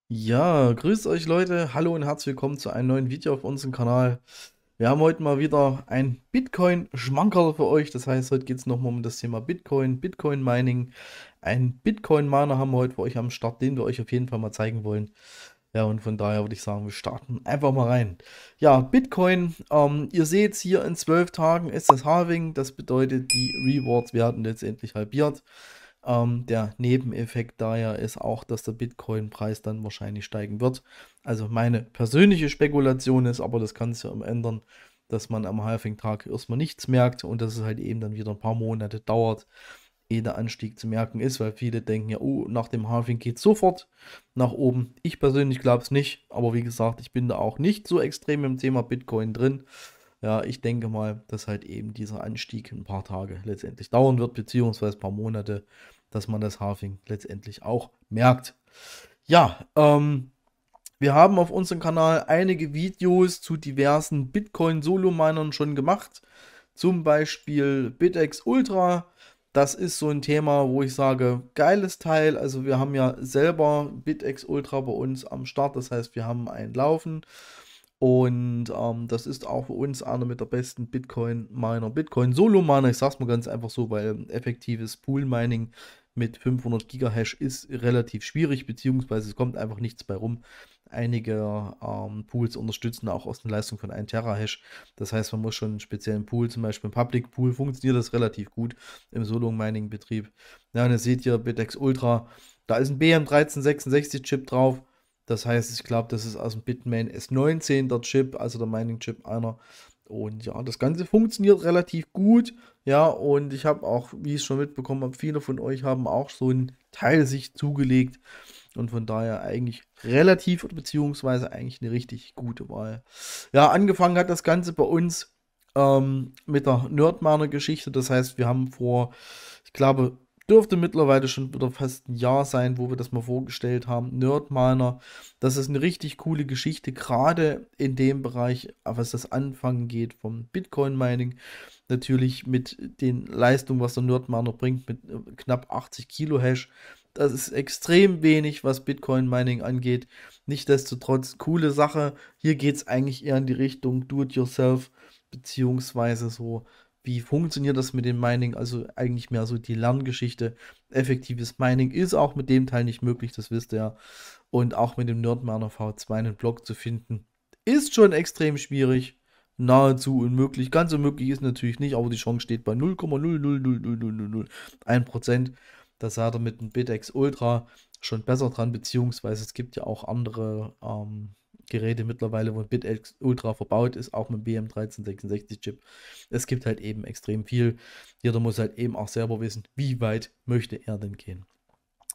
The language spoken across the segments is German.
Ja, grüßt euch Leute, hallo und herzlich willkommen zu einem neuen Video auf unserem Kanal. Wir haben heute mal wieder ein Bitcoin-Schmankerl für euch, das heißt, heute geht es nochmal um das Thema Bitcoin, Bitcoin-Mining. Ein Bitcoin-Miner haben wir heute für euch am Start, den wir euch auf jeden Fall mal zeigen wollen. Ja, und von daher würde ich sagen, wir starten einfach mal rein. Ja, Bitcoin, ihr seht hier in 12 Tagen ist das Halving, das bedeutet, die Rewards werden letztendlich halbiert. Der Nebeneffekt daher ist auch, dass der Bitcoin-Preis dann wahrscheinlich steigen wird. Also meine persönliche Spekulation ist, aber das kann sich ja ändern, dass man am Halving-Tag erstmal nichts merkt und dass es halt eben dann wieder ein paar Monate dauert, ehe der Anstieg zu merken ist, weil viele denken ja, oh, nach dem Halving geht es sofort nach oben. Ich persönlich glaube es nicht, aber wie gesagt, ich bin da auch nicht so extrem im Thema Bitcoin drin. Ja, ich denke mal, dass halt eben dieser Anstieg ein paar Tage letztendlich dauern wird, beziehungsweise ein paar Monate, dass man das Halving letztendlich auch merkt. Ja, wir haben auf unserem Kanal einige Videos zu diversen Bitcoin-Solo-Minern schon gemacht. Zum Beispiel BitX Ultra. Das ist so ein Thema, wo ich sage, geiles Teil. Also wir haben ja selber BitX Ultra bei uns am Start. Das heißt, wir haben einen Laufen. Und das ist auch für uns einer mit der besten Bitcoin-Miner. Bitcoin-Solo-Miner, ich sag's mal ganz einfach so, weil effektives Pool-Mining mit 500 Gigahash ist relativ schwierig, beziehungsweise es kommt einfach nichts bei rum. Einige Pools unterstützen auch Außenleistung von 1 Terahash. Das heißt, man muss schon einen speziellen Pool, zum Beispiel im Public Pool, funktioniert das relativ gut im Solo-Mining-Betrieb. Ja, und ihr seht hier BitX Ultra, da ist ein BM1366-Chip drauf. Das heißt, ich glaube, das ist aus dem Bitmain S19 der Chip, also der Mining-Chip einer. Und ja, das Ganze funktioniert relativ gut. Ja, und ich habe auch, wie ich es schon mitbekommen habe, viele von euch haben auch so ein Teil sich zugelegt. Und von daher eigentlich relativ, beziehungsweise eigentlich eine richtig gute Wahl. Ja, angefangen hat das Ganze bei uns mit der Nerdminer-Geschichte. Das heißt, wir haben vor, ich glaube, dürfte mittlerweile schon wieder fast ein Jahr sein, wo wir das mal vorgestellt haben. Nerdminer, das ist eine richtig coole Geschichte, gerade in dem Bereich, was das Anfangen geht vom Bitcoin-Mining. Natürlich mit den Leistungen, was der Nerdminer bringt, mit knapp 80 Kilohash. Das ist extrem wenig, was Bitcoin-Mining angeht. Nichtsdestotrotz, coole Sache. Hier geht es eigentlich eher in die Richtung Do-it-yourself, beziehungsweise so, wie funktioniert das mit dem Mining? Also eigentlich mehr so die Lerngeschichte. Effektives Mining ist auch mit dem Teil nicht möglich, das wisst ihr ja. Und auch mit dem Nerdminer V2 einen Block zu finden, ist schon extrem schwierig. Nahezu unmöglich. Ganz unmöglich ist natürlich nicht, aber die Chance steht bei 0,0000001%. Da seid ihr mit dem BitX Ultra schon besser dran, beziehungsweise es gibt ja auch andere Geräte mittlerweile, wo ein BitX Ultra verbaut ist, auch mit dem BM1366-Chip. Es gibt halt eben extrem viel. Jeder muss halt eben auch selber wissen, wie weit möchte er denn gehen.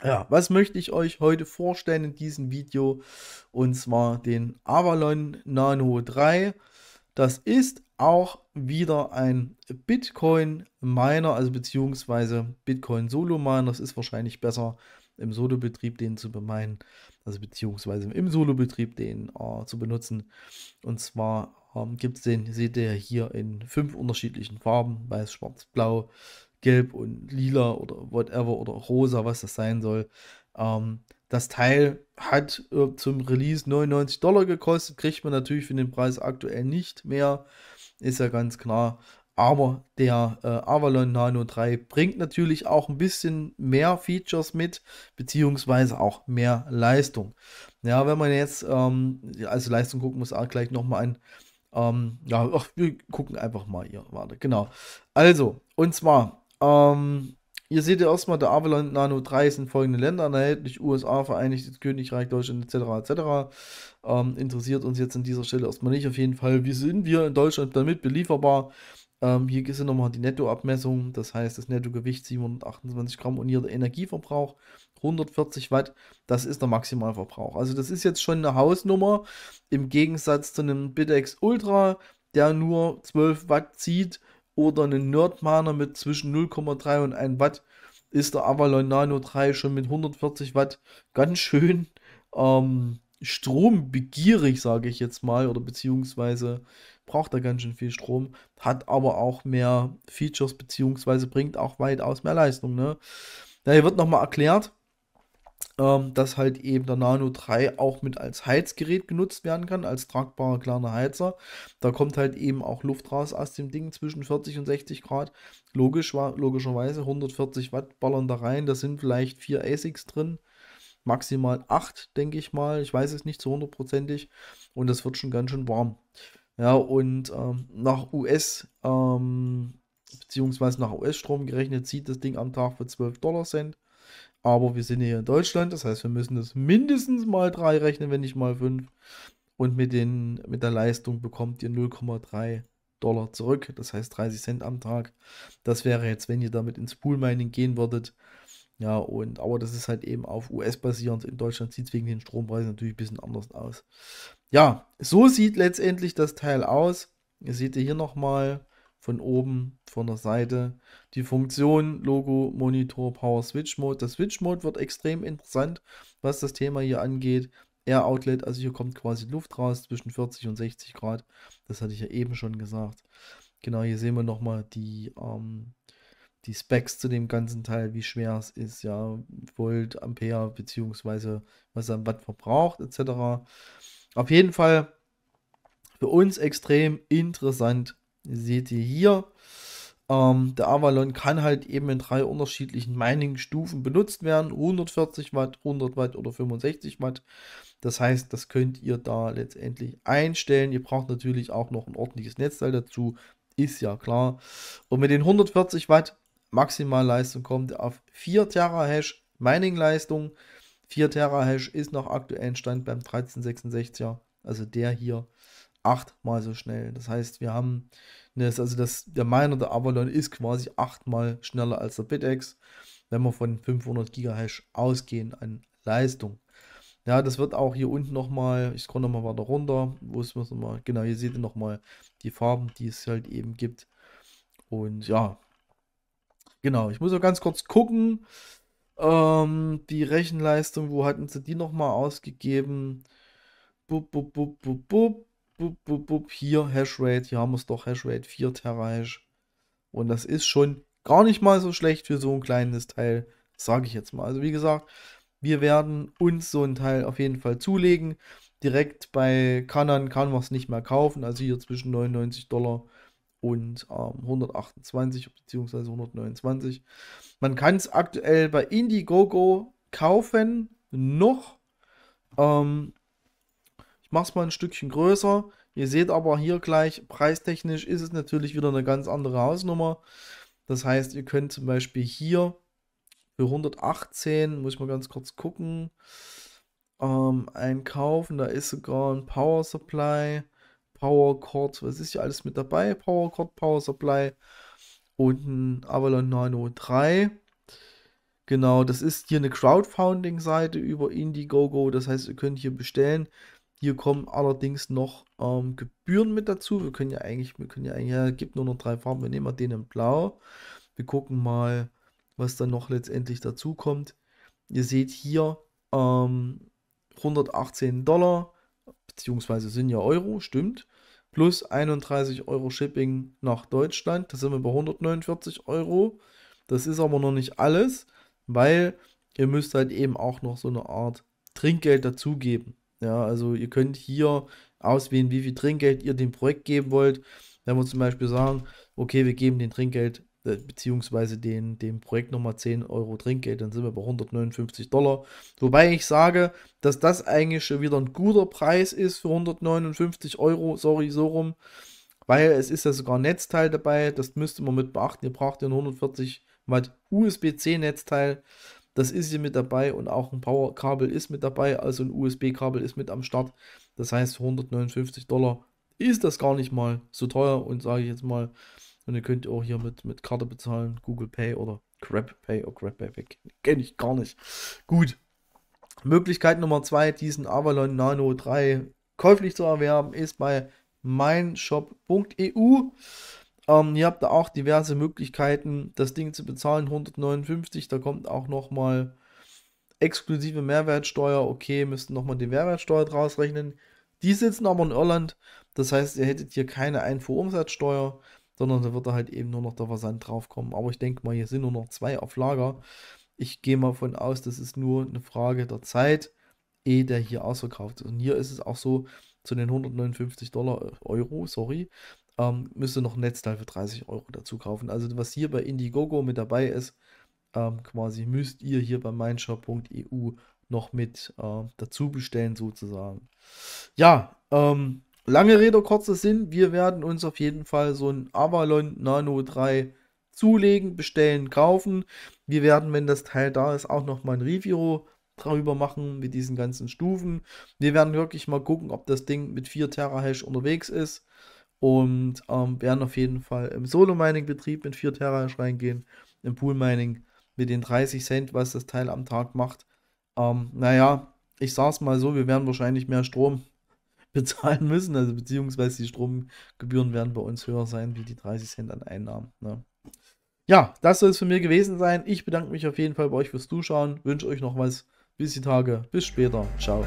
Ja, was möchte ich euch heute vorstellen in diesem Video? Und zwar den Avalon Nano 3. Das ist auch wieder ein Bitcoin-Miner, also beziehungsweise Bitcoin-Solo-Miner. Das ist wahrscheinlich besser im Solo-Betrieb den zu bemeinen, also beziehungsweise im Solo-Betrieb den zu benutzen. Und zwar gibt es den, seht ihr hier in 5 unterschiedlichen Farben: Weiß, Schwarz, Blau, Gelb und Lila oder whatever oder Rosa, was das sein soll. Das Teil hat zum Release 99 Dollar gekostet, kriegt man natürlich für den Preis aktuell nicht mehr, ist ja ganz klar. Aber der Avalon Nano 3 bringt natürlich auch ein bisschen mehr Features mit, beziehungsweise auch mehr Leistung. Ja, wenn man jetzt also Leistung gucken muss, auch gleich nochmal an. Ja, ach, wir gucken einfach mal hier. Warte, genau. Also, und zwar, ihr seht ja erstmal, der Avalon Nano 3 ist in folgenden Ländern erhältlich: USA, Vereinigtes Königreich, Deutschland etc. etc. Interessiert uns jetzt an dieser Stelle erstmal nicht. Auf jeden Fall, wie sind wir in Deutschland damit belieferbar? Hier ist nochmal die Nettoabmessung, das heißt das Nettogewicht 728 Gramm und hier der Energieverbrauch 140 Watt, das ist der Maximalverbrauch. Also das ist jetzt schon eine Hausnummer im Gegensatz zu einem BitX Ultra, der nur 12 Watt zieht, oder einen Nerdminer mit zwischen 0,3 und 1 Watt, ist der Avalon Nano 3 schon mit 140 Watt ganz schön strombegierig, sage ich jetzt mal, oder beziehungsweise braucht er ganz schön viel Strom, hat aber auch mehr Features, beziehungsweise bringt auch weitaus mehr Leistung. Ne? Da wird nochmal erklärt, dass halt eben der Nano 3 auch mit als Heizgerät genutzt werden kann, als tragbarer kleiner Heizer. Da kommt halt eben auch Luft raus aus dem Ding zwischen 40 und 60 Grad. Logischerweise 140 Watt ballern da rein. Da sind vielleicht 4 ASICs drin, maximal 8, denke ich mal. Ich weiß es nicht zu 100%ig. Und das wird schon ganz schön warm. Ja, und nach beziehungsweise nach US-Strom gerechnet, zieht das Ding am Tag für 12 Dollar Cent. Aber wir sind hier in Deutschland, das heißt, wir müssen das mindestens mal 3 rechnen, wenn nicht mal 5. Und mit der Leistung bekommt ihr 0,3 Dollar zurück, das heißt 30 Cent am Tag. Das wäre jetzt, wenn ihr damit ins Pool-Mining gehen würdet. Ja, aber das ist halt eben auf US basierend. In Deutschland sieht es wegen den Strompreisen natürlich ein bisschen anders aus. Ja, so sieht letztendlich das Teil aus. Ihr seht hier nochmal von oben, von der Seite, die Funktion, Logo, Monitor, Power Switch Mode. Der Switch Mode wird extrem interessant, was das Thema hier angeht. Air Outlet, also hier kommt quasi Luft raus zwischen 40 und 60 Grad. Das hatte ich ja eben schon gesagt. Genau, hier sehen wir nochmal die Specs zu dem ganzen Teil, wie schwer es ist, ja, Volt, Ampere, beziehungsweise was er an Watt verbraucht, etc. Auf jeden Fall für uns extrem interessant. Seht ihr hier, der Avalon kann halt eben in 3 unterschiedlichen Mining-Stufen benutzt werden. 140 Watt, 100 Watt oder 65 Watt. Das heißt, das könnt ihr da letztendlich einstellen. Ihr braucht natürlich auch noch ein ordentliches Netzteil dazu. Ist ja klar. Und mit den 140 Watt Maximalleistung kommt ihr auf 4 Terahash Mining-Leistung. 4 Terahash ist nach aktuellem Stand beim 1366er, also der hier, 8-mal so schnell. Das heißt, wir haben, der Miner, der Avalon, ist quasi 8-mal schneller als der BitX, wenn wir von 500 Gigahash ausgehen an Leistung. Ja, das wird auch hier unten nochmal, ich scroll nochmal weiter runter, wo ist es nochmal, genau, hier seht ihr nochmal die Farben, die es halt eben gibt. Und ja, genau, ich muss auch ganz kurz gucken, die Rechenleistung, wo hatten sie die nochmal ausgegeben? Bup, bup, bup, bup, bup, bup, bup, bup. Hier Hashrate, hier haben wir es doch, Hashrate 4 Terahash. Und das ist schon gar nicht mal so schlecht für so ein kleines Teil, sage ich jetzt mal. Also wie gesagt, wir werden uns so ein Teil auf jeden Fall zulegen. Direkt bei Canon kann man es nicht mehr kaufen, also hier zwischen 99 Dollar und 128 bzw. 129. Man kann es aktuell bei Indiegogo kaufen, noch. Ich mache es mal ein Stückchen größer. Ihr seht aber hier gleich, preistechnisch ist es natürlich wieder eine ganz andere Hausnummer. Das heißt, ihr könnt zum Beispiel hier für 118, muss ich mal ganz kurz gucken, einkaufen. Da ist sogar ein Power Supply, Power Cord, was ist hier alles mit dabei? Power Cord, Power Supply und ein Avalon Nano 3. Genau, das ist hier eine Crowdfunding-Seite über Indiegogo. Das heißt, ihr könnt hier bestellen. Hier kommen allerdings noch Gebühren mit dazu. Wir können ja eigentlich, ja, es gibt nur noch 3 Farben. Wir nehmen mal den in Blau. Wir gucken mal, was dann noch letztendlich dazu kommt. Ihr seht hier 118 Dollar, beziehungsweise sind ja Euro, stimmt. Plus 31 Euro Shipping nach Deutschland. Da sind wir bei 149 Euro. Das ist aber noch nicht alles, weil ihr müsst halt eben auch noch so eine Art Trinkgeld dazugeben. Ja, also ihr könnt hier auswählen, wie viel Trinkgeld ihr dem Projekt geben wollt. Wenn wir zum Beispiel sagen, okay, wir geben den Trinkgeld, beziehungsweise dem Projekt nochmal 10 Euro Trinkgeld, dann sind wir bei 159 Dollar. Wobei ich sage, dass das eigentlich schon wieder ein guter Preis ist für 159 Euro, sorry, so rum, weil es ist ja sogar ein Netzteil dabei, das müsste man mit beachten. Ihr braucht ja ein 140 Watt USB-C-Netzteil. Das ist hier mit dabei und auch ein Powerkabel ist mit dabei, also ein USB-Kabel ist mit am Start. Das heißt, für 159 Dollar ist das gar nicht mal so teuer und sage ich jetzt mal, und ihr könnt auch hier mit Karte bezahlen, Google Pay oder GrabPay. Oh, GrabPay kenne ich gar nicht. Gut. Möglichkeit Nummer 2, diesen Avalon Nano 3 käuflich zu erwerben, ist bei meinshop.eu. Ihr habt da auch diverse Möglichkeiten, das Ding zu bezahlen. 159, da kommt auch nochmal exklusive Mehrwertsteuer. Okay, müssten nochmal die Mehrwertsteuer draus rechnen. Die sitzen aber in Irland. Das heißt, ihr hättet hier keine Einfuhrumsatzsteuer, sondern da wird da halt eben nur noch der Versand draufkommen. Aber ich denke mal, hier sind nur noch 2 auf Lager. Ich gehe mal von aus, das ist nur eine Frage der Zeit, ehe der hier ausverkauft ist. Und hier ist es auch so, zu den 159 Euro, sorry, müsst ihr noch ein Netzteil für 30 Euro dazu kaufen. Also was hier bei Indiegogo mit dabei ist, quasi müsst ihr hier bei meinshop.eu noch mit dazu bestellen sozusagen. Ja, lange Rede, kurzer Sinn. Wir werden uns auf jeden Fall so ein Avalon Nano 3 zulegen, bestellen, kaufen. Wir werden, wenn das Teil da ist, auch noch mal ein Review drüber machen mit diesen ganzen Stufen. Wir werden wirklich mal gucken, ob das Ding mit 4 Terahash unterwegs ist und werden auf jeden Fall im Solo-Mining-Betrieb mit 4 Terahash reingehen, im Pool-Mining mit den 30 Cent, was das Teil am Tag macht. Naja, ich sag's mal so, wir werden wahrscheinlich mehr Strom bezahlen müssen, also beziehungsweise die Stromgebühren werden bei uns höher sein wie die 30 Cent an Einnahmen. Ne? Ja, das soll es von mir gewesen sein. Ich bedanke mich auf jeden Fall bei euch fürs Zuschauen, wünsche euch noch was. Bis die Tage, bis später, ciao.